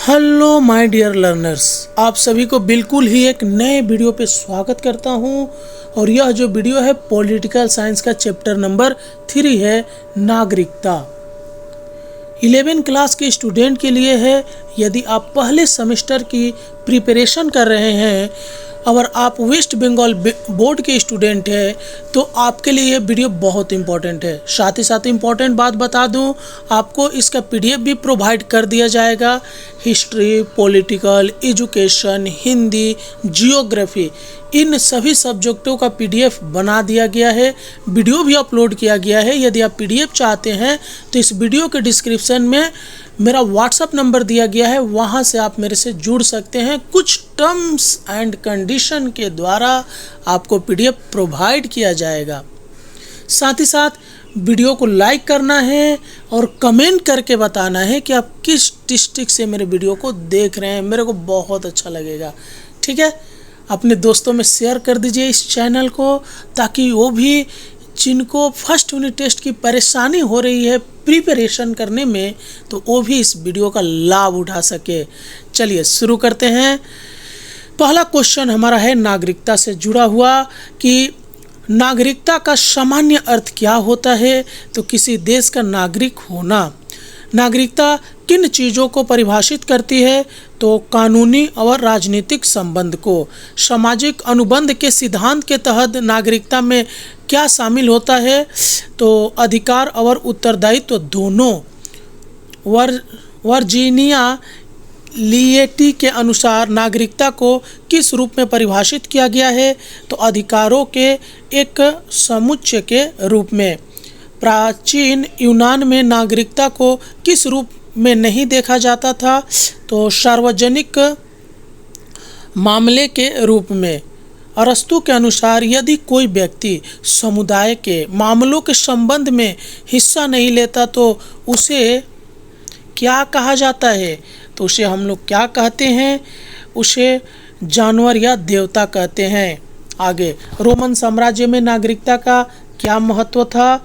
Hello my dear learners, आप सभी को बिल्कुल ही एक नए वीडियो पे स्वागत करता हूं। और यह जो वीडियो है पॉलिटिकल साइंस का चैप्टर नंबर 3 है, नागरिकता। 11 क्लास के स्टूडेंट के लिए है। यदि आप पहले सेमेस्टर की प्रिपरेशन कर रहे हैं और आप वेस्ट बंगाल बोर्ड के स्टूडेंट हैं तो आपके लिए ये वीडियो बहुत इंपॉर्टेंट है। साथ ही साथ इंपॉर्टेंट बात बता दूं, आपको इसका पीडीएफ भी प्रोवाइड कर दिया जाएगा। History, political, education, Hindi, geography, इन सभी सब्जेक्टों का पीडीएफ बना दिया गया है। वीडियो भी अपलोड किया गया है। यदि आप पीडीएफ चाहते हैं तो इस वीडियो के डिस्क्रिप्शन में मेरा व्हाट्सअप नंबर दिया गया है, वहां से आप मेरे से जुड़ सकते हैं। कुछ टर्म्स एंड कंडीशन के द्वारा आपको पीडीएफ प्रोवाइड किया जाएगा। साथ ही साथ वीडियो को लाइक करना है और कमेंट करके बताना है कि आप किस डिस्ट्रिक्ट से मेरे वीडियो को देख रहे हैं। मेरे को बहुत अच्छा लगेगा। ठीक है, अपने दोस्तों में शेयर कर दीजिए इस चैनल को, ताकि वो भी जिनको फर्स्ट यूनिट टेस्ट की परेशानी हो रही है प्रिपरेशन करने में, तो वो भी इस वीडियो का लाभ उठा सके। चलिए शुरू करते हैं। पहला क्वेश्चन हमारा है नागरिकता से जुड़ा हुआ कि नागरिकता का सामान्य अर्थ क्या होता है। तो किसी देश का नागरिक होना। नागरिकता किन चीज़ों को परिभाषित करती है? तो कानूनी और राजनीतिक संबंध को। सामाजिक अनुबंध के सिद्धांत के तहत नागरिकता में क्या शामिल होता है? तो अधिकार और उत्तरदायित्व दोनों। वर्जीनिया लिएटी के अनुसार नागरिकता को किस रूप में परिभाषित किया गया है? तो अधिकारों के एक समुच्चय के रूप में। प्राचीन यूनान में नागरिकता को किस रूप में नहीं देखा जाता था? तो सार्वजनिक मामले के रूप में। अरस्तु के अनुसार यदि कोई व्यक्ति समुदाय के मामलों के संबंध में हिस्सा नहीं लेता तो उसे क्या कहा जाता है? तो उसे हम लोग क्या कहते हैं? उसे जानवर या देवता कहते हैं। आगे, रोमन साम्राज्य में नागरिकता का क्या महत्व था?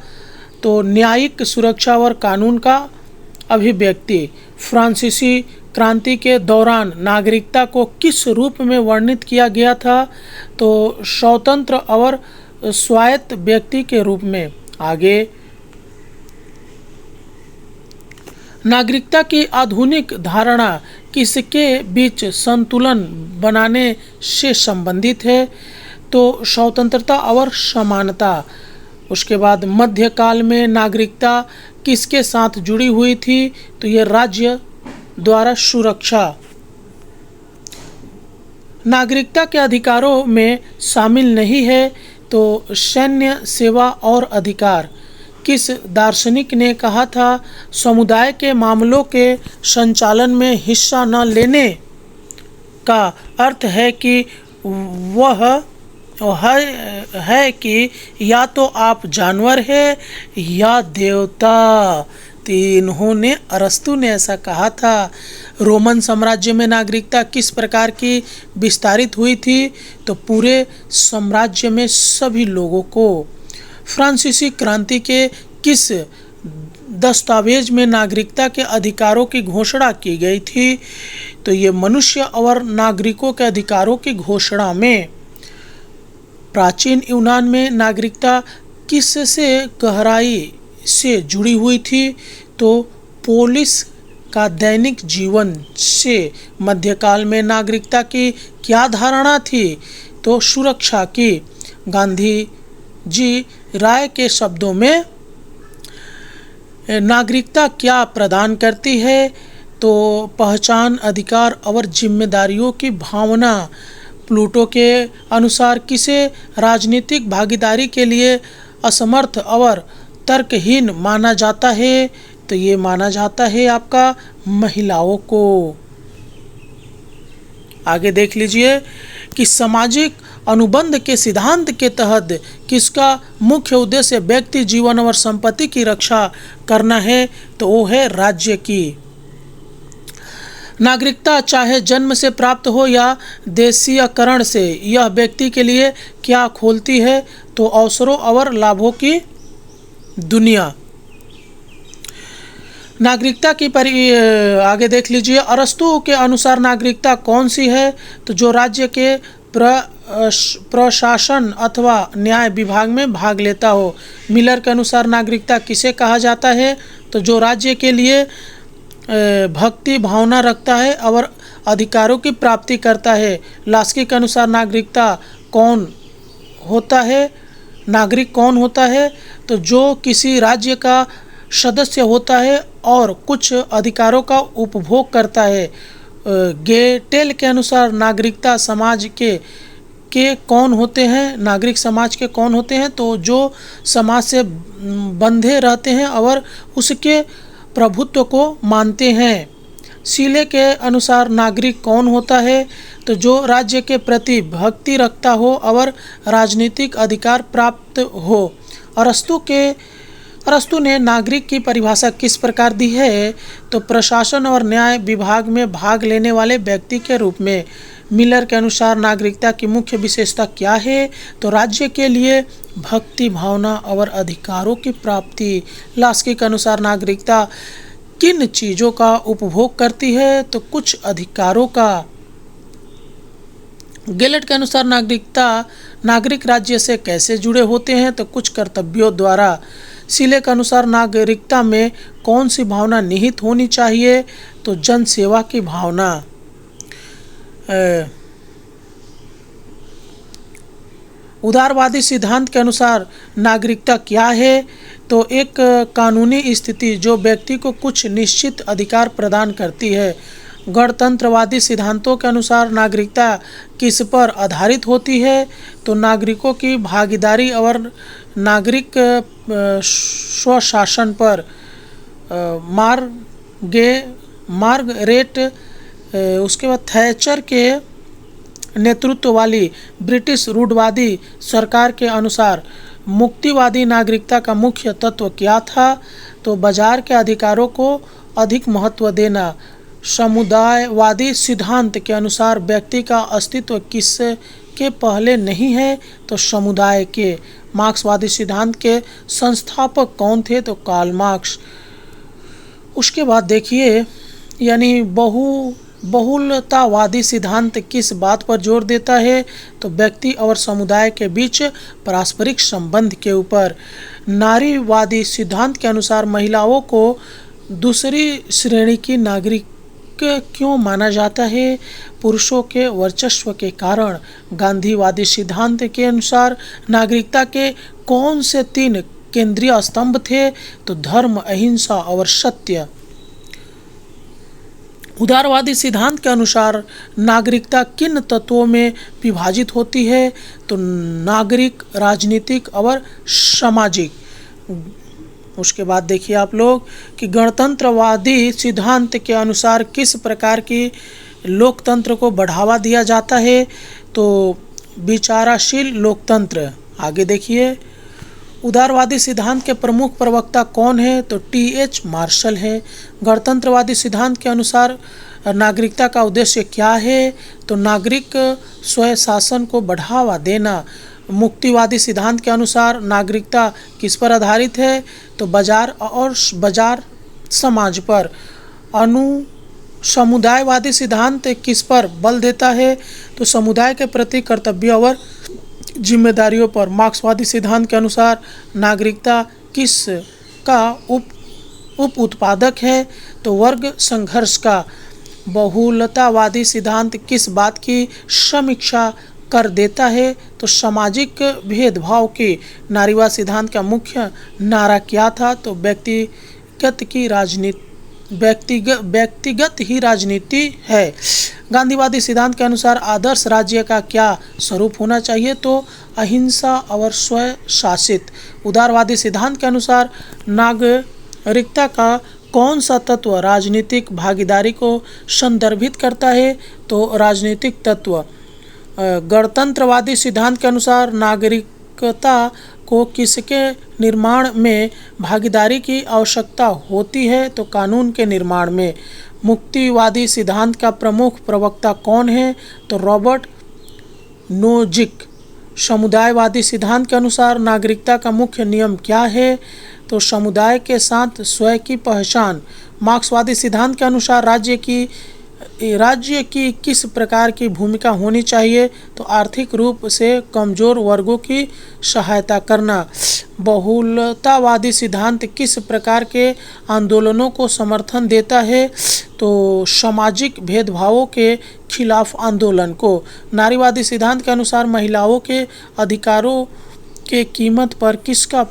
तो न्यायिक सुरक्षा और कानून का अभिव्यक्ति। फ्रांसीसी क्रांति के दौरान नागरिकता को किस रूप में वर्णित किया गया था? तो स्वतंत्र और स्वायत्त व्यक्ति के रूप में। आगे, नागरिकता की आधुनिक धारणा किसके बीच संतुलन बनाने से संबंधित है? तो स्वतंत्रता और समानता। उसके बाद मध्यकाल में नागरिकता किसके साथ जुड़ी हुई थी? तो ये राज्य द्वारा सुरक्षा। नागरिकता के अधिकारों में शामिल नहीं है। तो सैन्य सेवा और अधिकार। किस दार्शनिक ने कहा था समुदाय के मामलों के संचालन में हिस्सा न लेने का अर्थ है कि वह है कि या तो आप जानवर हैं या देवता। तो इन्होंने, अरस्तु ने ऐसा कहा था। रोमन साम्राज्य में नागरिकता किस प्रकार की विस्तारित हुई थी? तो पूरे साम्राज्य में सभी लोगों को। फ्रांसीसी क्रांति के किस दस्तावेज में नागरिकता के अधिकारों की घोषणा की गई थी? तो ये मनुष्य और नागरिकों के अधिकारों की घोषणा में। प्राचीन यूनान में नागरिकता किससे गहराई से जुड़ी हुई थी? तो पोलिस का दैनिक जीवन से। मध्यकाल में नागरिकता की क्या धारणा थी? तो सुरक्षा की। गांधी जी राय के शब्दों में नागरिकता क्या प्रदान करती है? तो पहचान, अधिकार और जिम्मेदारियों की भावना। प्लूटो के अनुसार किसे राजनीतिक भागीदारी के लिए असमर्थ और तर्कहीन माना जाता है? तो ये माना जाता है आपका महिलाओं को। आगे देख लीजिए कि सामाजिक अनुबंध के सिद्धांत के तहत किसका मुख्य उद्देश्य व्यक्ति जीवन और संपत्ति की रक्षा करना है? तो वो है राज्य की। नागरिकता चाहे जन्म से प्राप्त हो या देशीयकरण से, यह व्यक्ति के लिए क्या खोलती है? तो अवसरों और लाभों की दुनिया। नागरिकता की आगे देख लीजिए। अरस्तू के अनुसार नागरिकता कौन सी है? तो जो राज्य के प्रशासन अथवा न्याय विभाग में भाग लेता हो। मिलर के अनुसार नागरिकता किसे कहा जाता है? तो जो राज्य के लिए भक्ति भावना रखता है और अधिकारों की प्राप्ति करता है। लास्की के अनुसार नागरिकता कौन होता है? नागरिक कौन होता है? तो जो किसी राज्य का सदस्य होता है और कुछ अधिकारों का उपभोग करता है। गेटेल के अनुसार नागरिकता समाज के कौन होते हैं? नागरिक समाज के कौन होते हैं? तो जो समाज से बंधे रहते हैं और उसके प्रभुत्व को मानते हैं। सीले के अनुसार नागरिक कौन होता है? तो जो राज्य के प्रति भक्ति रखता हो और राजनीतिक अधिकार प्राप्त हो। अरस्तु ने नागरिक की परिभाषा किस प्रकार दी है? तो प्रशासन और न्याय विभाग में भाग लेने वाले व्यक्ति के रूप में। मिलर के अनुसार नागरिकता की मुख्य विशेषता क्या है? तो राज्य के लिए भक्ति भावना और अधिकारों की प्राप्ति। लास्की के अनुसार नागरिकता किन चीज़ों का उपभोग करती है? तो कुछ अधिकारों का। गेलेट के अनुसार नागरिक राज्य से कैसे जुड़े होते हैं? तो कुछ कर्तव्यों द्वारा। सीले के अनुसार नागरिकता में कौन सी भावना निहित होनी चाहिए? तो जन सेवा की भावना। उदारवादी सिद्धांत के अनुसार नागरिकता क्या है? तो एक कानूनी स्थिति जो व्यक्ति को कुछ निश्चित अधिकार प्रदान करती है। गणतंत्रवादी सिद्धांतों के अनुसार नागरिकता किस पर आधारित होती है? तो नागरिकों की भागीदारी और नागरिक स्वशासन पर। मार्गरेट उसके बाद थैचर के नेतृत्व वाली ब्रिटिश रूढ़वादी सरकार के अनुसार मुक्तिवादी नागरिकता का मुख्य तत्व क्या था? तो बाजार के अधिकारों को अधिक महत्व देना। समुदायवादी सिद्धांत के अनुसार व्यक्ति का अस्तित्व किसके पहले नहीं है? तो समुदाय के। मार्क्सवादी सिद्धांत के संस्थापक कौन थे? तो कार्ल मार्क्स। उसके बाद देखिए यानी बहुलतावादी सिद्धांत किस बात पर जोर देता है? तो व्यक्ति और समुदाय के बीच पारस्परिक संबंध के ऊपर। नारीवादी सिद्धांत के अनुसार महिलाओं को दूसरी श्रेणी की नागरिक क्यों माना जाता है? पुरुषों के वर्चस्व के कारण। गांधीवादी सिद्धांत के अनुसार नागरिकता के कौन से 3 केंद्रीय स्तंभ थे? तो धर्म, अहिंसा और सत्य। उदारवादी सिद्धांत के अनुसार नागरिकता किन तत्वों में विभाजित होती है? तो नागरिक, राजनीतिक और सामाजिक। उसके बाद देखिए आप लोग कि गणतंत्रवादी सिद्धांत के अनुसार किस प्रकार की लोकतंत्र को बढ़ावा दिया जाता है? तो विचारशील लोकतंत्र। आगे देखिए उदारवादी सिद्धांत के प्रमुख प्रवक्ता कौन है? तो टी.एच. मार्शल है। गणतंत्रवादी सिद्धांत के अनुसार नागरिकता का उद्देश्य क्या है? तो नागरिक स्वशासन को बढ़ावा देना। मुक्तिवादी सिद्धांत के अनुसार नागरिकता किस पर आधारित है? तो बाजार समाज पर। समुदायवादी सिद्धांत किस पर बल देता है? तो समुदाय के प्रति कर्तव्य और जिम्मेदारियों पर। मार्क्सवादी सिद्धांत के अनुसार नागरिकता किस का उप उत्पादक है? तो वर्ग संघर्ष का। बहुलतावादी सिद्धांत किस बात की समीक्षा कर देता है? तो सामाजिक भेदभाव की। नारीवाद सिद्धांत का मुख्य नारा क्या था? तो व्यक्तिगत ही राजनीति है। गांधीवादी सिद्धांत के अनुसार आदर्श राज्य का क्या स्वरूप होना चाहिए? तो अहिंसा और स्वशासित। उदारवादी सिद्धांत के अनुसार नागरिकता का कौन सा तत्व राजनीतिक भागीदारी को संदर्भित करता है? तो राजनीतिक तत्व। गणतंत्रवादी सिद्धांत के अनुसार नागरिकता को किसके निर्माण में भागीदारी की आवश्यकता होती है? तो कानून के निर्माण में। मुक्तिवादी सिद्धांत का प्रमुख प्रवक्ता कौन है? तो रॉबर्ट नोजिक। समुदायवादी सिद्धांत के अनुसार नागरिकता का मुख्य नियम क्या है? तो समुदाय के साथ स्वयं की पहचान। मार्क्सवादी सिद्धांत के अनुसार राज्य की किस प्रकार की भूमिका होनी चाहिए, तो आर्थिक रूप से कमजोर वर्गों की सहायता करना। बहुलतावादी सिद्धांत किस प्रकार के आंदोलनों को समर्थन देता है, तो सामाजिक भेदभावों के खिलाफ आंदोलन को। नारीवादी सिद्धांत के अनुसार महिलाओं के अधिकारों के कीमत पर किसका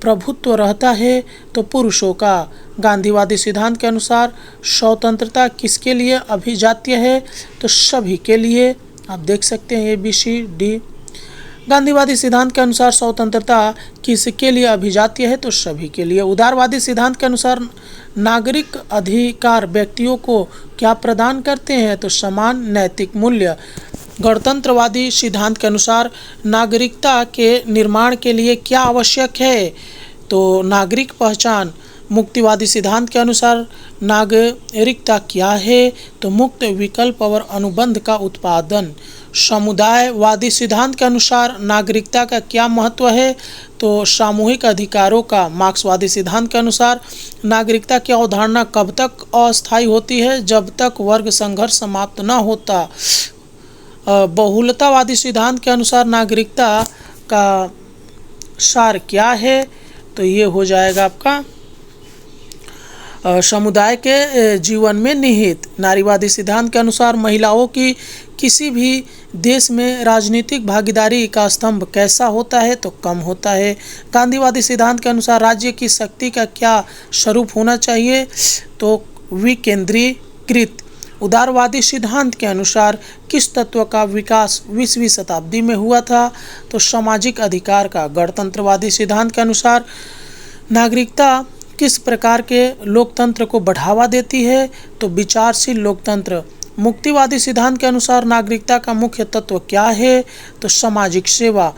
प्रभुत्व रहता है, तो पुरुषों का। गांधीवादी सिद्धांत के अनुसार स्वतंत्रता किसके लिए अभिजात्य है, तो सभी के लिए। आप देख सकते हैं ABCD। गांधीवादी सिद्धांत के अनुसार स्वतंत्रता किसके लिए अभिजात्य है, तो सभी के लिए। उदारवादी सिद्धांत के अनुसार नागरिक अधिकार व्यक्तियों को क्या प्रदान करते हैं, तो समान नैतिक मूल्य। गणतंत्रवादी सिद्धांत के अनुसार नागरिकता के निर्माण के लिए क्या आवश्यक है, तो नागरिक पहचान। मुक्तिवादी सिद्धांत के अनुसार नागरिकता क्या है, तो मुक्त विकल्प और अनुबंध का उत्पादन। समुदायवादी सिद्धांत के अनुसार नागरिकता का क्या महत्व है, तो सामूहिक अधिकारों का। मार्क्सवादी सिद्धांत के अनुसार नागरिकता की अवधारणा कब तक अस्थायी होती है, जब तक वर्ग संघर्ष समाप्त न होता। बहुलतावादी सिद्धांत के अनुसार नागरिकता का सार क्या है, तो ये हो जाएगा आपका समुदाय के जीवन में निहित। नारीवादी सिद्धांत के अनुसार महिलाओं की किसी भी देश में राजनीतिक भागीदारी का स्तंभ कैसा होता है, तो कम होता है। गांधीवादी सिद्धांत के अनुसार राज्य की शक्ति का क्या स्वरूप होना चाहिए, तो विकेंद्रीकृत। उदारवादी सिद्धांत के अनुसार किस तत्व का विकास 20वीं शताब्दी में हुआ था, तो सामाजिक अधिकार का। गणतंत्रवादी सिद्धांत के अनुसार नागरिकता किस प्रकार के लोकतंत्र को बढ़ावा देती है, तो विचारशील लोकतंत्र। मुक्तिवादी सिद्धांत के अनुसार नागरिकता का मुख्य तत्व क्या है, तो सामाजिक सेवा।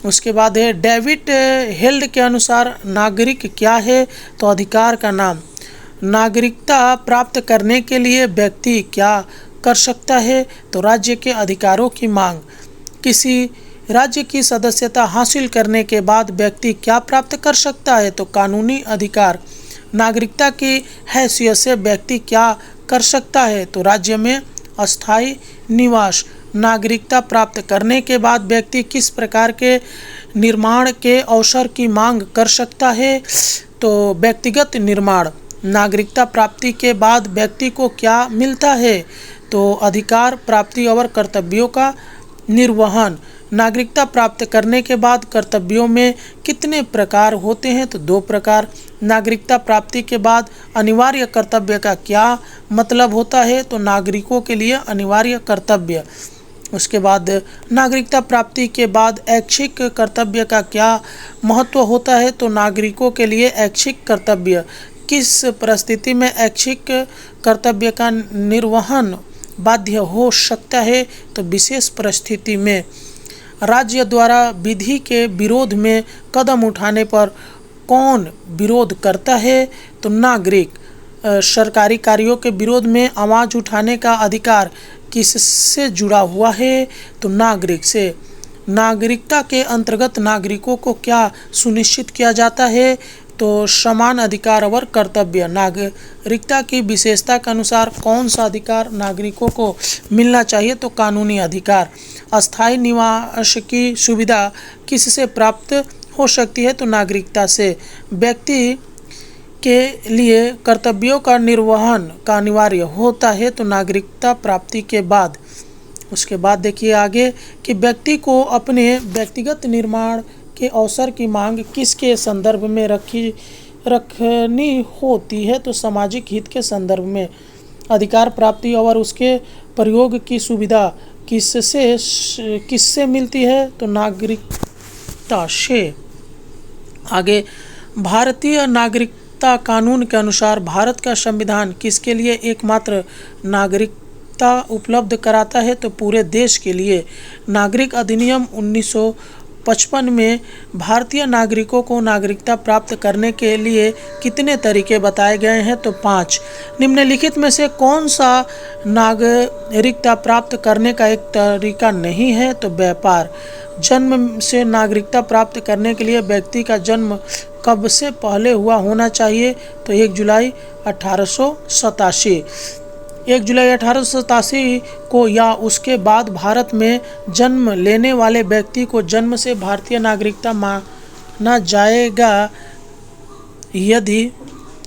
उसके बाद है डेविड हेल्ड के अनुसार नागरिक क्या है, तो अधिकार का नाम। नागरिकता प्राप्त करने के लिए व्यक्ति क्या कर सकता है, तो राज्य के अधिकारों की मांग। किसी राज्य की सदस्यता हासिल करने के बाद व्यक्ति क्या प्राप्त कर सकता है, तो कानूनी अधिकार। नागरिकता की हैसियत से व्यक्ति क्या कर सकता है, तो राज्य में अस्थायी निवास। नागरिकता प्राप्त करने के बाद व्यक्ति किस प्रकार के निर्माण के अवसर की मांग कर सकता है, तो व्यक्तिगत निर्माण। नागरिकता प्राप्ति के बाद व्यक्ति को क्या मिलता है, तो अधिकार प्राप्ति और कर्तव्यों का निर्वहन। नागरिकता प्राप्त करने के बाद कर्तव्यों में कितने प्रकार होते हैं, तो 2 प्रकार। नागरिकता प्राप्ति के बाद अनिवार्य कर्तव्य का क्या मतलब होता है, तो नागरिकों के लिए अनिवार्य कर्तव्य। उसके बाद नागरिकता प्राप्ति के बाद ऐच्छिक कर्तव्य का क्या महत्व होता है, तो नागरिकों के लिए ऐच्छिक कर्तव्य। किस परिस्थिति में ऐच्छिक कर्तव्य का निर्वहन बाध्य हो सकता है, तो विशेष परिस्थिति में। राज्य द्वारा विधि के विरोध में कदम उठाने पर कौन विरोध करता है, तो नागरिक। सरकारी कार्यों के विरोध में आवाज़ उठाने का अधिकार किससे जुड़ा हुआ है, तो नागरिक से। नागरिकता के अंतर्गत नागरिकों को क्या सुनिश्चित किया जाता है, तो समान अधिकार और कर्तव्य। नागरिकता की विशेषता के अनुसार कौन सा अधिकार नागरिकों को मिलना चाहिए, तो कानूनी अधिकार। अस्थायी निवास की सुविधा किससे प्राप्त हो सकती है, तो नागरिकता से। व्यक्ति के लिए कर्तव्यों का निर्वहन का अनिवार्य होता है, तो नागरिकता प्राप्ति के बाद। उसके बाद देखिए आगे कि व्यक्ति को अपने व्यक्तिगत निर्माण के अवसर की मांग किसके संदर्भ में रखनी होती है, तो सामाजिक हित के संदर्भ में। अधिकार प्राप्ति और उसके प्रयोग की सुविधा किससे मिलती है, तो नागरिकता से। आगे भारतीय नागरिकता कानून के अनुसार भारत का संविधान किसके लिए एकमात्र नागरिकता उपलब्ध कराता है, तो पूरे देश के लिए। नागरिक अधिनियम 1955 में भारतीय नागरिकों को नागरिकता प्राप्त करने के लिए कितने तरीके बताए गए हैं, तो 5। निम्नलिखित में से कौन सा नागरिकता प्राप्त करने का एक तरीका नहीं है, तो व्यापार। जन्म से नागरिकता प्राप्त करने के लिए व्यक्ति का जन्म कब से पहले हुआ होना चाहिए? तो 1 जुलाई 1887। 1 जुलाई 1887 को या उसके बाद भारत में जन्म लेने वाले व्यक्ति को जन्म से भारतीय नागरिकता माना जाएगा यदि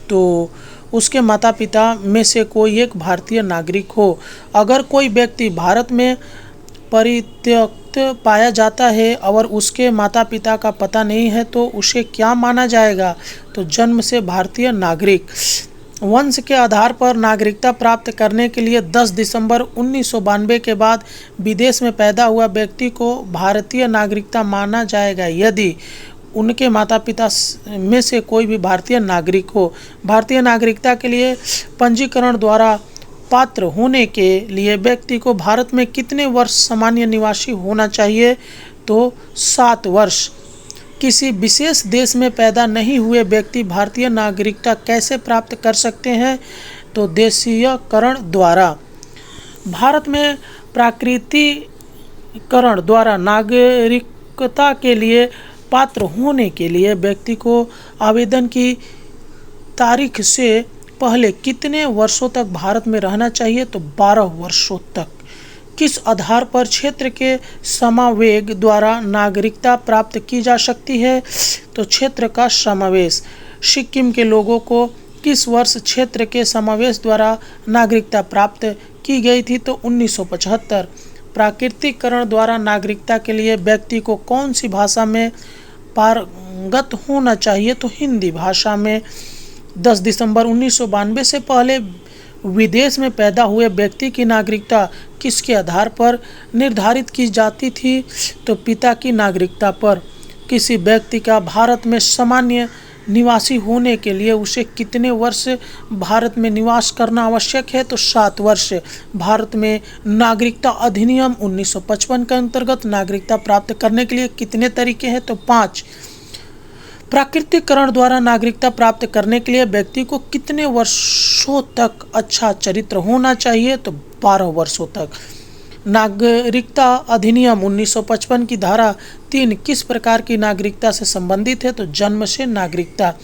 तो उसके माता पिता में से कोई एक भारतीय नागरिक हो। अगर कोई व्यक्ति भारत में परित्यक्त पाया जाता है और उसके माता पिता का पता नहीं है तो उसे क्या माना जाएगा? तो जन्म से भारतीय नागरिक। वंश के आधार पर नागरिकता प्राप्त करने के लिए 10 दिसंबर 1992 के बाद विदेश में पैदा हुआ व्यक्ति को भारतीय नागरिकता माना जाएगा यदि उनके माता पिता में से कोई भी भारतीय नागरिक हो। भारतीय नागरिकता के लिए पंजीकरण द्वारा पात्र होने के लिए व्यक्ति को भारत में कितने वर्ष सामान्य निवासी होना चाहिए? तो 7 वर्ष। किसी विशेष देश में पैदा नहीं हुए व्यक्ति भारतीय नागरिकता कैसे प्राप्त कर सकते हैं? तो देशीयकरण द्वारा। भारत में प्राकृतिकरण द्वारा नागरिकता के लिए पात्र होने के लिए व्यक्ति को आवेदन की तारीख से पहले कितने वर्षों तक भारत में रहना चाहिए? तो 12 वर्षों तक। किस आधार पर क्षेत्र के समावेग द्वारा नागरिकता प्राप्त की जा सकती है? तो क्षेत्र का समावेश। सिक्किम के लोगों को किस वर्ष क्षेत्र के समावेश द्वारा नागरिकता प्राप्त की गई थी? तो 1975। प्राकृतिकरण द्वारा नागरिकता के लिए व्यक्ति को कौन सी भाषा में पारंगत होना चाहिए? तो हिंदी भाषा में। 10 दिसंबर 1992 से पहले विदेश में पैदा हुए व्यक्ति की नागरिकता किसके आधार पर निर्धारित की जाती थी? तो पिता की नागरिकता पर। किसी व्यक्ति का भारत में सामान्य निवासी होने के लिए उसे कितने वर्ष भारत में निवास करना आवश्यक है? तो 7 वर्ष। भारत में नागरिकता अधिनियम 1955 के अंतर्गत नागरिकता प्राप्त करने के लिए कितने तरीके हैं? तो 5। प्राकृतिकरण द्वारा नागरिकता प्राप्त करने के लिए व्यक्ति को कितने वर्षों तक अच्छा चरित्र होना चाहिए? तो 12 वर्षों तक। नागरिकता अधिनियम 1955 की धारा 3 किस प्रकार की नागरिकता से संबंधित है? तो जन्म से नागरिकता।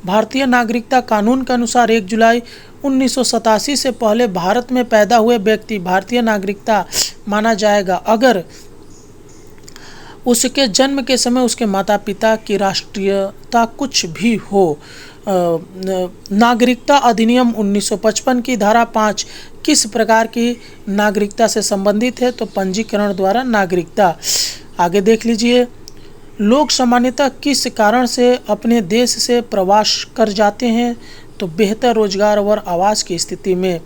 भारतीय नागरिकता कानून के अनुसार 1 जुलाई 1987 से पहले भारत में पैदा हुए व्यक्ति भारतीय नागरिकता माना जाएगा अगर उसके जन्म के समय उसके माता पिता की राष्ट्रीयता कुछ भी हो। नागरिकता अधिनियम 1955 की धारा 5 किस प्रकार की नागरिकता से संबंधित है? तो पंजीकरण द्वारा नागरिकता। आगे देख लीजिए, लोग सामान्यतः किस कारण से अपने देश से प्रवास कर जाते हैं? तो बेहतर रोजगार और आवास की स्थिति में।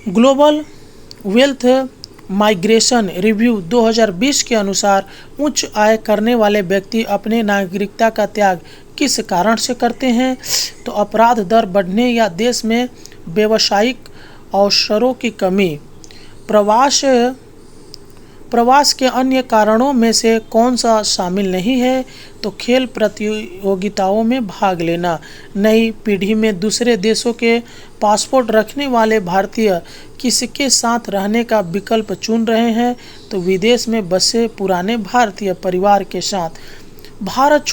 ग्लोबल वेल्थ माइग्रेशन रिव्यू 2020 के अनुसार उच्च आय करने वाले व्यक्ति अपने नागरिकता का त्याग किस कारण से करते हैं? तो अपराध दर बढ़ने या देश में व्यावसायिक अवसरों की कमी। प्रवास के अन्य कारणों में से कौन सा शामिल नहीं है? तो खेल प्रतियोगिताओं में भाग लेना। नई पीढ़ी में दूसरे देशों के पासपोर्ट रखने वाले भारतीय किसके साथ रहने का विकल्प चुन रहे हैं? तो विदेश में बसे पुराने भारतीय परिवार के साथ। भारत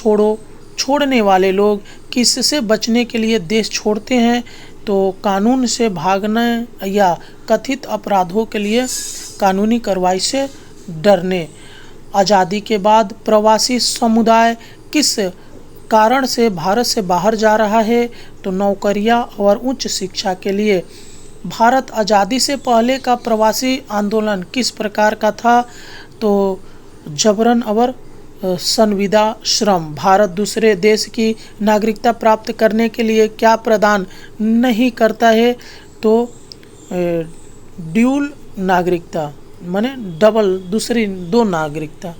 छोड़ने वाले लोग किससे बचने के लिए देश छोड़ते हैं? तो कानून से भागने या कथित अपराधों के लिए कानूनी कार्रवाई से डरने। आज़ादी के बाद प्रवासी समुदाय किस कारण से भारत से बाहर जा रहा है? तो नौकरियां और उच्च शिक्षा के लिए। भारत आज़ादी से पहले का प्रवासी आंदोलन किस प्रकार का था? तो जबरन और संविदा श्रम। भारत दूसरे देश की नागरिकता प्राप्त करने के लिए क्या प्रदान नहीं करता है? तो ड्यूल नागरिकता माने डबल दूसरी 2 नागरिकता।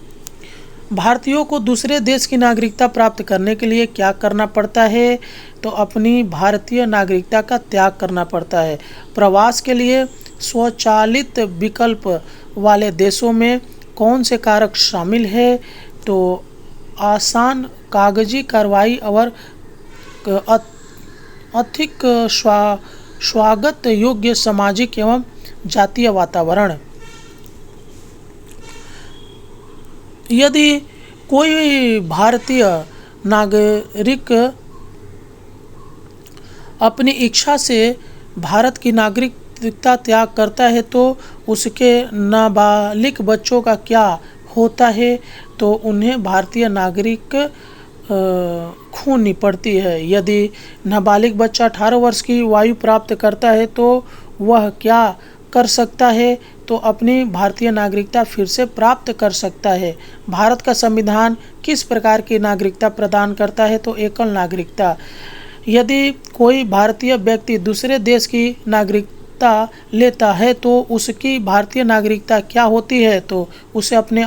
भारतीयों को दूसरे देश की नागरिकता प्राप्त करने के लिए क्या करना पड़ता है? तो अपनी भारतीय नागरिकता का त्याग करना पड़ता है। प्रवास के लिए स्वचालित विकल्प वाले देशों में कौन से कारक शामिल है? तो आसान कागजी कार्रवाई और अधिक स्वागत योग्य सामाजिक एवं जातीय वातावरण। यदि कोई भारतीय नागरिक अपनी इच्छा से भारत की नागरिकता त्याग करता है तो उसके नाबालिग बच्चों का क्या होता है? तो उन्हें भारतीय नागरिक खूनी पड़ती है। यदि नाबालिग बच्चा 18 वर्ष की आयु प्राप्त करता है तो वह क्या कर सकता है? तो अपनी भारतीय नागरिकता फिर से प्राप्त कर सकता है। भारत का संविधान किस प्रकार की नागरिकता प्रदान करता है? तो एकल नागरिकता। यदि कोई भारतीय व्यक्ति दूसरे देश की नागरिकता लेता है तो उसकी भारतीय नागरिकता क्या होती है? तो उसे अपने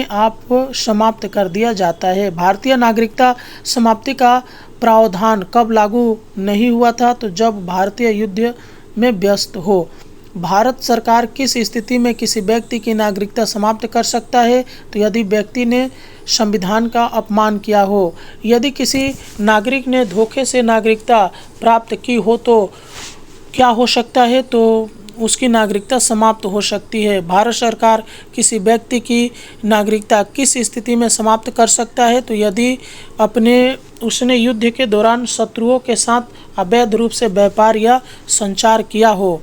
आप समाप्त कर दिया जाता है। भारतीय नागरिकता समाप्ति का प्रावधान कब लागू नहीं हुआ था? तो जब भारतीय युद्ध में व्यस्त हो। भारत सरकार किस स्थिति में किसी व्यक्ति की नागरिकता समाप्त कर सकता है? तो यदि व्यक्ति ने संविधान का अपमान किया हो। यदि किसी नागरिक ने धोखे से नागरिकता प्राप्त की हो तो क्या हो सकता है? तो उसकी नागरिकता समाप्त हो सकती है। भारत सरकार किसी व्यक्ति की नागरिकता किस स्थिति में समाप्त कर सकता है? तो यदि उसने युद्ध के दौरान शत्रुओं के साथ अवैध रूप से व्यापार या संचार किया हो।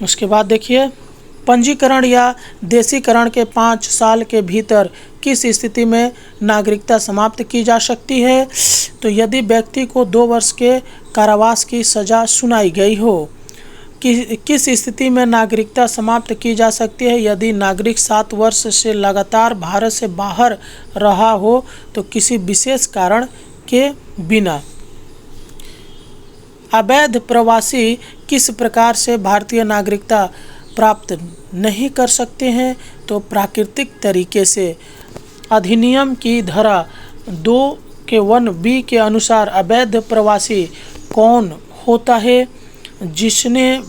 उसके बाद देखिए, पंजीकरण या देशीकरण के 5 साल के भीतर किस स्थिति में नागरिकता समाप्त की जा सकती है? तो यदि व्यक्ति को 2 वर्ष के कारावास की सज़ा सुनाई गई हो। किस स्थिति में नागरिकता समाप्त की जा सकती है? यदि नागरिक 7 वर्ष से लगातार भारत से बाहर रहा हो तो किसी विशेष कारण के बिना। अवैध प्रवासी किस प्रकार से भारतीय नागरिकता प्राप्त नहीं कर सकते हैं? तो प्राकृतिक तरीके से। अधिनियम की धारा 2 के 1B के अनुसार अवैध प्रवासी कौन होता है? जिसने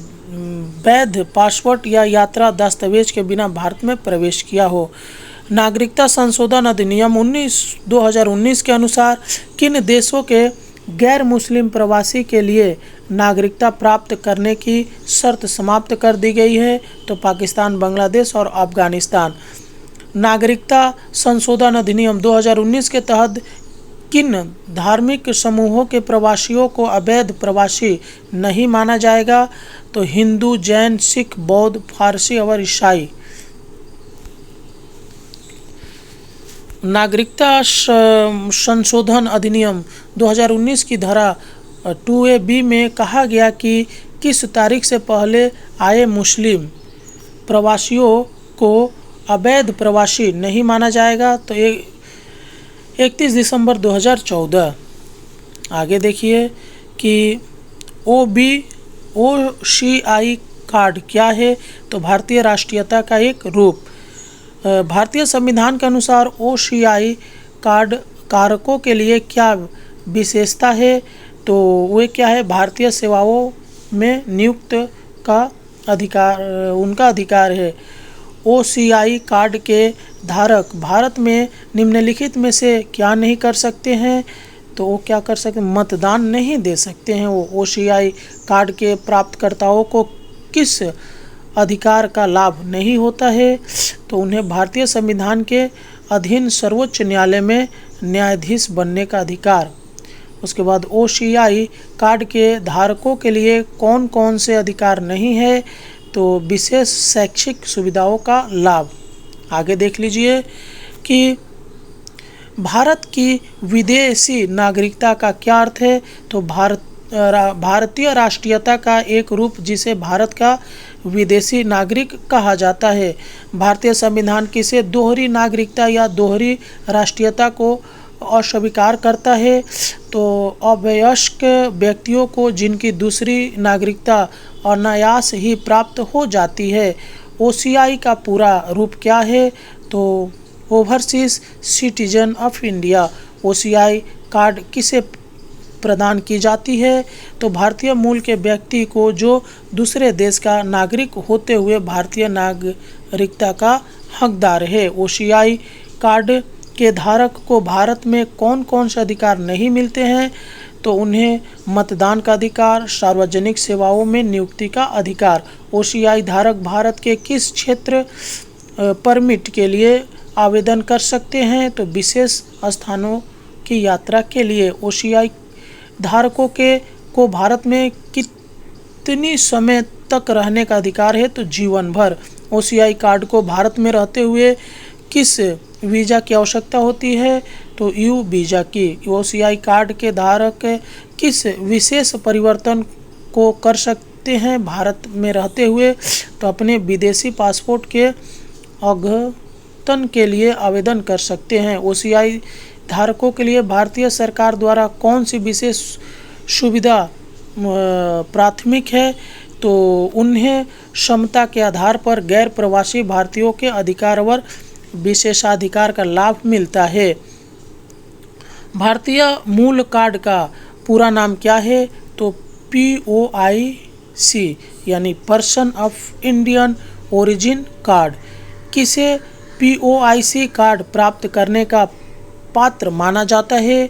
वैध पासपोर्ट या यात्रा दस्तावेज के बिना भारत में प्रवेश किया हो। नागरिकता संशोधन अधिनियम 2019 के अनुसार किन देशों के गैर मुस्लिम प्रवासी के लिए नागरिकता प्राप्त करने की शर्त समाप्त कर दी गई है? तो पाकिस्तान, बांग्लादेश और अफगानिस्तान। नागरिकता संशोधन अधिनियम 2019 के तहत किन धार्मिक समूहों के प्रवासियों को अवैध प्रवासी नहीं माना जाएगा? तो हिंदू, जैन, सिख, बौद्ध, फारसी और ईसाई। नागरिकता संशोधन अधिनियम 2019 की धारा 2AB में कहा गया कि किस तारीख से पहले आए मुस्लिम प्रवासियों को अवैध प्रवासी नहीं माना जाएगा? तो 31 दिसंबर 2014। आगे देखिए कि OCI कार्ड क्या है? तो भारतीय राष्ट्रीयता का एक रूप। भारतीय संविधान के अनुसार OCI कार्ड धारकों के लिए क्या विशेषता है? तो वे क्या है? भारतीय सेवाओं में नियुक्त का अधिकार उनका अधिकार है। OCI कार्ड के धारक भारत में निम्नलिखित में से क्या नहीं कर सकते हैं? तो वो क्या कर सकते हैं? मतदान नहीं दे सकते हैं। वो OCI कार्ड के प्राप्तकर्ताओं को किस अधिकार का लाभ नहीं होता है? तो उन्हें भारतीय संविधान के अधीन सर्वोच्च न्यायालय में न्यायाधीश बनने का अधिकार। उसके बाद OCI कार्ड के धारकों के लिए कौन कौन से अधिकार नहीं है? तो विशेष शैक्षिक सुविधाओं का लाभ। आगे देख लीजिए कि भारत की विदेशी नागरिकता का क्या अर्थ है? तो भारतीय राष्ट्रीयता का एक रूप जिसे भारत का विदेशी नागरिक कहा जाता है। भारतीय संविधान किसे दोहरी नागरिकता या दोहरी राष्ट्रीयता को अस्वीकार करता है? तो अवयस्क व्यक्तियों को जिनकी दूसरी नागरिकता अनायास ही प्राप्त हो जाती है। OCI का पूरा रूप क्या है? तो overseas citizen of India. OCI card किसे प्रदान की जाती है? तो भारतीय मूल के व्यक्ति को जो दूसरे देश का नागरिक होते हुए भारतीय नागरिकता का हकदार है। OCI कार्ड के धारक को भारत में कौन कौन से अधिकार नहीं मिलते हैं? तो उन्हें मतदान का अधिकार, सार्वजनिक सेवाओं में नियुक्ति का अधिकार। OCI धारक भारत के किस क्षेत्र परमिट के लिए आवेदन कर सकते हैं। तो विशेष स्थानों की यात्रा के लिए ओसीआई धारकों को भारत में कितनी समय तक रहने का अधिकार है? तो जीवन भर। ओसीआई कार्ड को भारत में रहते हुए किस वीज़ा की आवश्यकता होती है? तो यू वीज़ा की। ओसीआई कार्ड के धारक किस विशेष परिवर्तन को कर सकते हैं भारत में रहते हुए? तो अपने विदेशी पासपोर्ट के अद्यतन के लिए आवेदन कर सकते हैं। ओसीआई धारकों के लिए भारतीय सरकार द्वारा कौन सी विशेष सुविधा प्राथमिक है? तो उन्हें क्षमता के आधार पर गैर प्रवासी भारतीयों के अधिकार और विशेषाधिकार का लाभ मिलता है। भारतीय मूल कार्ड का पूरा नाम क्या है? तो POIC यानी person of Indian origin card. किसे POIC कार्ड प्राप्त करने का पात्र माना जाता है?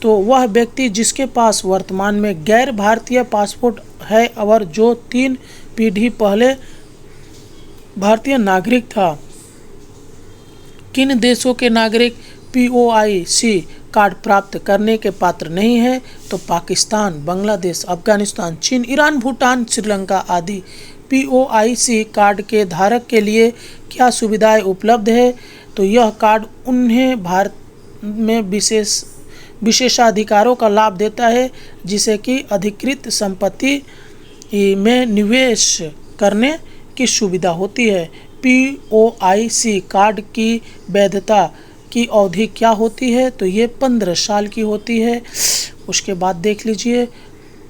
तो वह व्यक्ति जिसके पास वर्तमान में गैर भारतीय पासपोर्ट है और जो 3 पीढ़ी पहले भारतीय नागरिक था। किन देशों के नागरिक POIC कार्ड प्राप्त करने के पात्र नहीं है? तो पाकिस्तान, बांग्लादेश, अफगानिस्तान, चीन, ईरान, भूटान, श्रीलंका आदि। POIC कार्ड के धारक के लिए क्या सुविधाएं उपलब्ध है? तो यह कार्ड उन्हें भारत में विशेषाधिकारों का लाभ देता है, जिसे कि अधिकृत संपत्ति में निवेश करने की सुविधा होती है। POIC कार्ड की वैधता की अवधि क्या होती है? तो ये 15 साल की होती है। उसके बाद देख लीजिए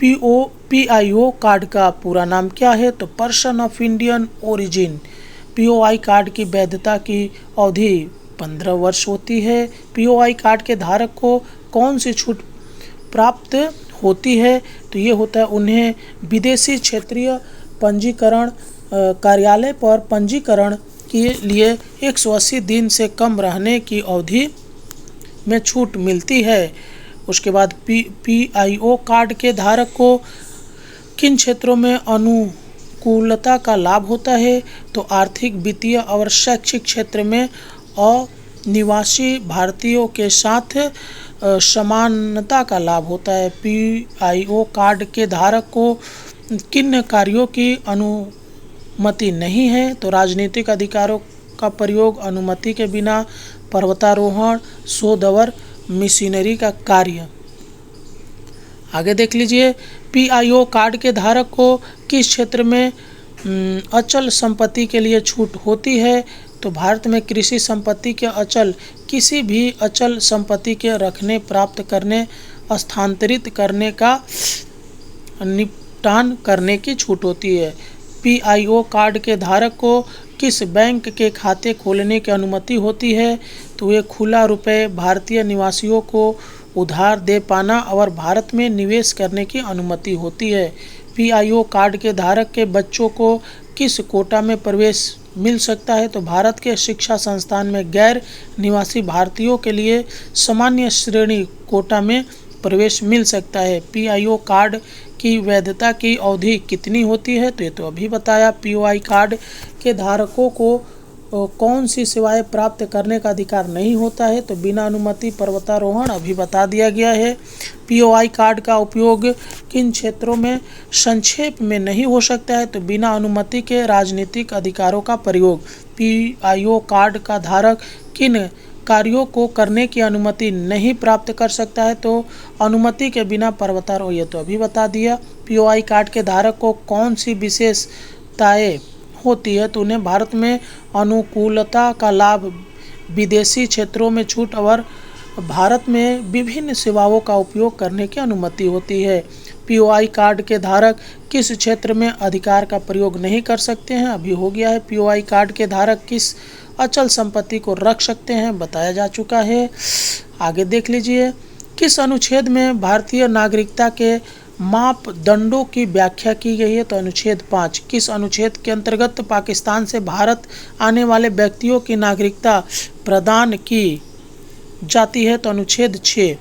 PIO कार्ड का पूरा नाम क्या है? तो person of Indian origin. POI card की वैधता की अवधि 15 वर्ष होती है। POI कार्ड के धारक को कौन सी छूट प्राप्त होती है? तो ये होता है उन्हें विदेशी क्षेत्रीय पंजीकरण कार्यालय पर पंजीकरण के लिए 180 दिन से कम रहने की अवधि में छूट मिलती है। उसके बाद PIO कार्ड के धारक को किन क्षेत्रों में अनुकूलता का लाभ होता है? तो आर्थिक, वित्तीय और शैक्षिक क्षेत्र में अनिवासी भारतीयों के साथ समानता का लाभ होता है। PIO कार्ड के धारक को किन कार्यों की अनुमति नहीं है? तो राजनीतिक अधिकारों का प्रयोग अनुमति के बिना, पर्वतारोहण, शोध और मिशनरी का कार्य। आगे देख लीजिए PIO कार्ड के धारक को किस क्षेत्र में अचल संपत्ति के लिए छूट होती है? तो भारत में कृषि संपत्ति के किसी भी अचल संपत्ति के रखने, प्राप्त करने, स्थानांतरित करने का निपटान करने की छूट होती है। PIO कार्ड के धारक को किस बैंक के खाते खोलने की अनुमति होती है? तो ये खुला रुपए भारतीय निवासियों को उधार दे पाना और भारत में निवेश करने की अनुमति होती है। PIO कार्ड के धारक के बच्चों को किस कोटा में प्रवेश मिल सकता है? तो भारत के शिक्षा संस्थान में गैर निवासी भारतीयों के लिए सामान्य श्रेणी कोटा में प्रवेश मिल सकता है। PIO कार्ड की वैधता की अवधि कितनी होती है? तो ये तो अभी बताया। POI कार्ड के धारकों को कौन सी सेवाएं प्राप्त करने का अधिकार नहीं होता है? तो बिना अनुमति पर्वतारोहण, अभी बता दिया गया है। POI कार्ड का उपयोग किन क्षेत्रों में संक्षेप में नहीं हो सकता है? तो बिना अनुमति के राजनीतिक अधिकारों का प्रयोग। PIO कार्ड का धारक किन कार्यों को करने की अनुमति नहीं प्राप्त कर सकता है? तो अनुमति के बिना पर्वतारोहण, ये तो अभी बता दिया। POI कार्ड के धारक को कौन सी विशेषताएं होती है? तो उन्हें भारत में अनुकूलता का लाभ, विदेशी क्षेत्रों में छूट और भारत में विभिन्न सेवाओं का उपयोग करने की अनुमति होती है। POI कार्ड के धारक किस क्षेत्र में अधिकार का प्रयोग नहीं कर सकते हैं? अभी हो गया है। POI कार्ड के धारक किस अचल संपत्ति को रख सकते हैं? बताया जा चुका है। आगे देख लीजिए किस अनुच्छेद में भारतीय नागरिकता के मापदंडों की व्याख्या की गई है? तो अनुच्छेद 5। किस अनुच्छेद के अंतर्गत पाकिस्तान से भारत आने वाले व्यक्तियों की नागरिकता प्रदान की जाती है? तो अनुच्छेद 6।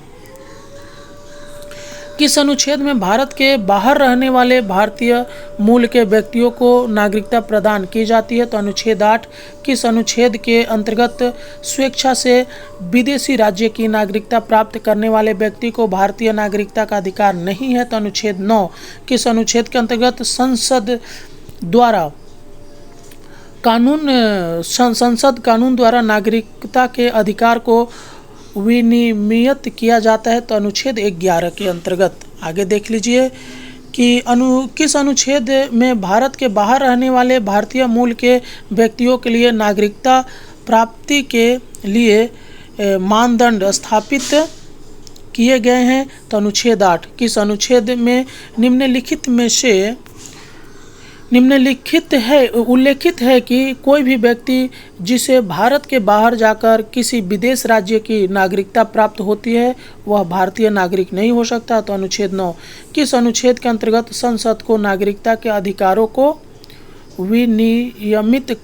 किस अनुच्छेद में भारत के बाहर रहने वाले भारतीय मूल के व्यक्तियों को नागरिकता प्रदान की जाती है? तो अनुच्छेद 8। किस अनुच्छेद के अंतर्गत स्वेच्छा से विदेशी राज्य की नागरिकता प्राप्त करने वाले व्यक्ति को भारतीय नागरिकता का अधिकार नहीं है? तो अनुच्छेद 9। किस अनुच्छेद के अंतर्गत संसद कानून द्वारा नागरिकता के अधिकार को विनियमित किया जाता है? तो अनुच्छेद 11 के अंतर्गत। आगे देख लीजिए कि किस अनुच्छेद में भारत के बाहर रहने वाले भारतीय मूल के व्यक्तियों के लिए नागरिकता प्राप्ति के लिए मानदंड स्थापित किए गए हैं? तो अनुच्छेद 8। किस अनुच्छेद में उल्लेखित है कि कोई भी व्यक्ति जिसे भारत के बाहर जाकर किसी विदेश राज्य की नागरिकता प्राप्त होती है वह भारतीय नागरिक नहीं हो सकता? तो अनुच्छेद 9। किस अनुच्छेद के अंतर्गत संसद को नागरिकता के अधिकारों को विनियमित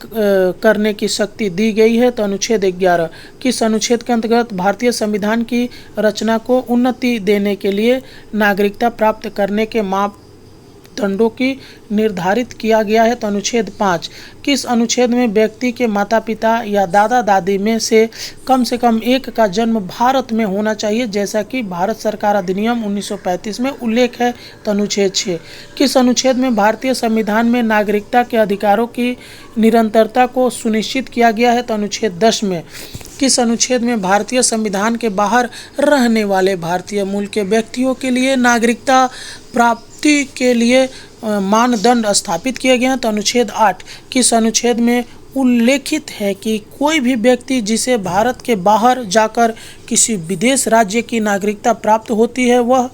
करने की शक्ति दी गई है? तो अनुच्छेद 11। किस अनुच्छेद के अंतर्गत भारतीय संविधान की रचना को उन्नति देने के लिए नागरिकता प्राप्त करने के मापदंडों की निर्धारित किया गया है? तो अनुच्छेद 5। किस अनुच्छेद में व्यक्ति के माता पिता या दादा दादी में से कम एक का जन्म भारत में होना चाहिए, जैसा कि भारत सरकार अधिनियम 1935 में उल्लेख है? तो अनुच्छेद 6। किस अनुच्छेद में भारतीय संविधान में नागरिकता के अधिकारों की निरंतरता को सुनिश्चित किया गया है? तो अनुच्छेद 10 में। किस अनुच्छेद में भारतीय संविधान के बाहर रहने वाले भारतीय मूल के व्यक्तियों के लिए नागरिकता प्राप्ति के लिए मानदंड स्थापित किए गए हैं? तो अनुच्छेद 8। किस अनुच्छेद में उल्लेखित है कि कोई भी व्यक्ति जिसे भारत के बाहर जाकर किसी विदेश राज्य की नागरिकता प्राप्त होती है वह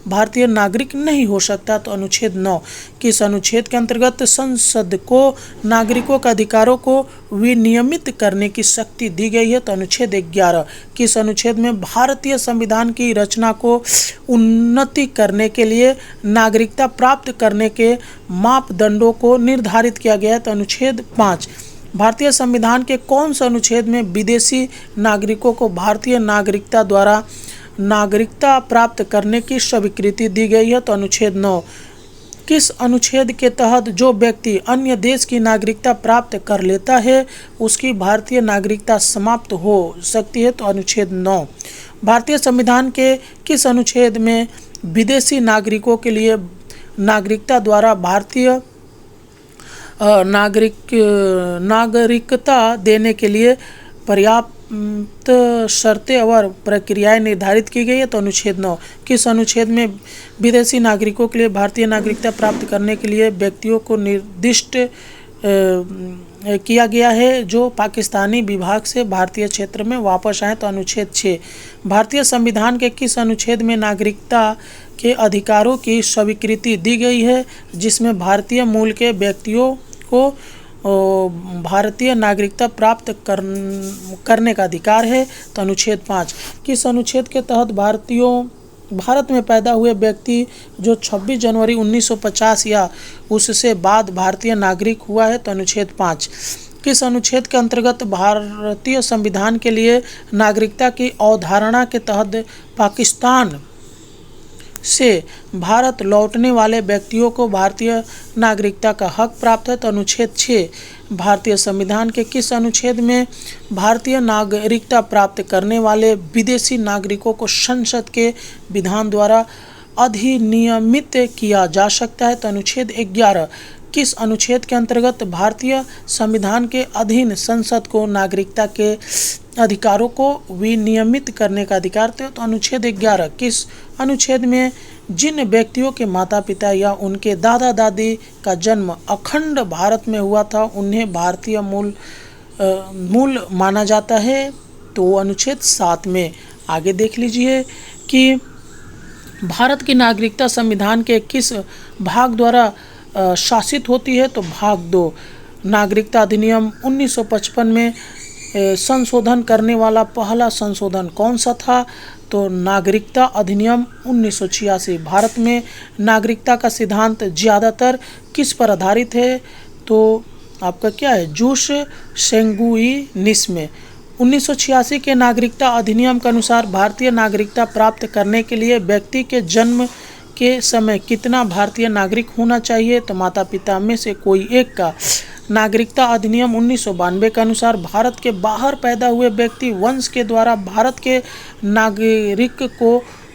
भारतीय नागरिक नहीं हो सकता? तो अनुच्छेद 9। किस अनुच्छेद के अंतर्गत संसद को नागरिकों के अधिकारों को विनियमित करने की शक्ति दी गई है? तो अनुच्छेद 11। किस अनुच्छेद में भारतीय संविधान की रचना को उन्नति करने के लिए नागरिकता प्राप्त करने के मापदंडों को निर्धारित किया गया है? तो अनुच्छेद 5। भारतीय संविधान के कौन से अनुच्छेद में विदेशी नागरिकों को भारतीय नागरिकता द्वारा नागरिकता प्राप्त करने की स्वीकृति दी गई है? तो अनुच्छेद 9। किस अनुच्छेद के तहत जो व्यक्ति अन्य देश की नागरिकता प्राप्त कर लेता है उसकी भारतीय नागरिकता समाप्त हो सकती है? तो अनुच्छेद 9। भारतीय संविधान के किस अनुच्छेद में विदेशी नागरिकों के लिए नागरिकता द्वारा भारतीय नागरिकता देने के लिए पर्याप्त शर्तें और प्रक्रियाएं निर्धारित की गई है? तो अनुच्छेद 9। किस अनुच्छेद में विदेशी नागरिकों के लिए भारतीय नागरिकता प्राप्त करने के लिए व्यक्तियों को निर्दिष्ट किया गया है जो पाकिस्तानी विभाग से भारतीय क्षेत्र में वापस आए? तो अनुच्छेद 6। भारतीय संविधान के किस अनुच्छेद में नागरिकता के अधिकारों की स्वीकृति दी गई है जिसमें भारतीय मूल के व्यक्तियों को भारतीय नागरिकता प्राप्त करने का अधिकार है? तो अनुच्छेद 5। किस अनुच्छेद के तहत भारत में पैदा हुए व्यक्ति जो 26 जनवरी 1950 या उससे बाद भारतीय नागरिक हुआ है? तो अनुच्छेद 5। किस अनुच्छेद के अंतर्गत भारतीय संविधान के लिए नागरिकता की अवधारणा के तहत पाकिस्तान से भारत लौटने वाले व्यक्तियों को भारतीय नागरिकता का हक प्राप्त है? तो अनुच्छेद 6। भारतीय संविधान के किस अनुच्छेद में भारतीय नागरिकता प्राप्त करने वाले विदेशी नागरिकों को संसद के विधान द्वारा अधिनियमित किया जा सकता है? तो अनुच्छेद 11। किस अनुच्छेद के अंतर्गत भारतीय संविधान के अधीन संसद को नागरिकता के अधिकारों को विनियमित करने का अधिकार थे? तो अनुच्छेद 11। किस अनुच्छेद में जिन व्यक्तियों के माता पिता या उनके दादा दादी का जन्म अखंड भारत में हुआ था उन्हें भारतीय मूल माना जाता है? तो अनुच्छेद 7 में। आगे देख लीजिए कि भारत की नागरिकता संविधान के किस भाग द्वारा शासित होती है? तो भाग 2। नागरिकता अधिनियम 1955 में संशोधन करने वाला पहला संशोधन कौन सा था? तो नागरिकता अधिनियम 1986। भारत में नागरिकता का सिद्धांत ज़्यादातर किस पर आधारित है? तो आपका क्या है, जूस सेंगुइनिस में। 1986 के नागरिकता अधिनियम के अनुसार भारतीय नागरिकता प्राप्त करने के लिए व्यक्ति के जन्म के समय कितना भारतीय नागरिक होना चाहिए? तो माता पिता में से कोई एक का। नागरिकता अधिनियम 1992 के अनुसार भारत के बाहर पैदा हुए व्यक्ति वंश के द्वारा भारत के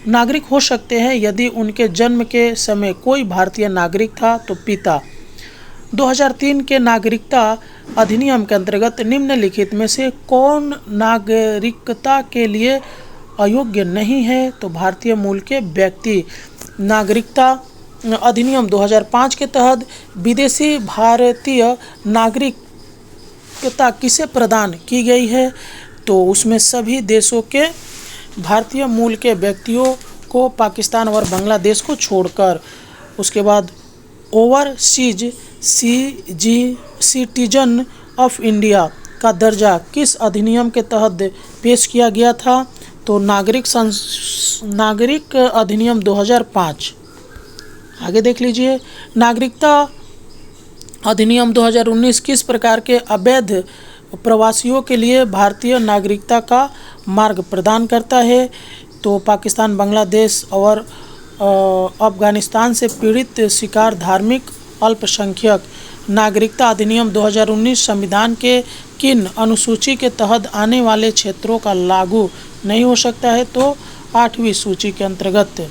नागरिक हो सकते हैं यदि उनके जन्म के समय कोई भारतीय नागरिक था तो पिता। 2003 के नागरिकता अधिनियम के अंतर्गत निम्नलिखित में से कौन नागरिकता के लिए अयोग्य नहीं है? तो भारतीय मूल के व्यक्ति। नागरिकता अधिनियम 2005 के तहत विदेशी भारतीय नागरिकता किसे प्रदान की गई है? तो उसमें सभी देशों के भारतीय मूल के व्यक्तियों को, पाकिस्तान और बांग्लादेश को छोड़कर। उसके बाद ओवरसीज सिटीजन ऑफ इंडिया का दर्जा किस अधिनियम के तहत पेश किया गया था? तो नागरिक अधिनियम 2005। आगे देख लीजिए, नागरिकता अधिनियम 2019 किस प्रकार के अवैध प्रवासियों के लिए भारतीय नागरिकता का मार्ग प्रदान करता है? तो पाकिस्तान, बांग्लादेश और अफगानिस्तान से पीड़ित शिकार धार्मिक अल्पसंख्यक। नागरिकता अधिनियम 2019 संविधान के किन अनुसूची के तहत आने वाले क्षेत्रों का लागू नहीं हो सकता है? तो 8वीं सूची के अंतर्गत।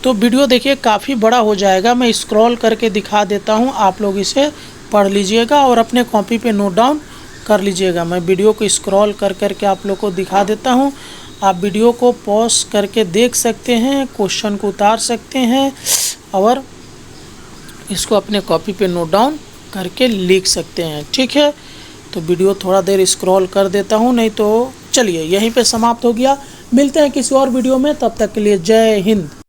तो वीडियो देखिए काफ़ी बड़ा हो जाएगा, मैं स्क्रॉल करके दिखा देता हूँ, आप लोग इसे पढ़ लीजिएगा और अपने कॉपी पे नोट डाउन कर लीजिएगा। मैं वीडियो को स्क्रॉल कर करके आप लोग को दिखा देता हूँ, आप वीडियो को पॉज करके देख सकते हैं, क्वेश्चन को उतार सकते हैं और इसको अपने कॉपी पे नोट डाउन करके लिख सकते हैं। ठीक है, तो वीडियो थोड़ा देर स्क्रॉल कर देता हूँ, नहीं तो चलिए यहीं पे समाप्त हो गया। मिलते हैं किसी और वीडियो में, तब तक के लिए जय हिंद।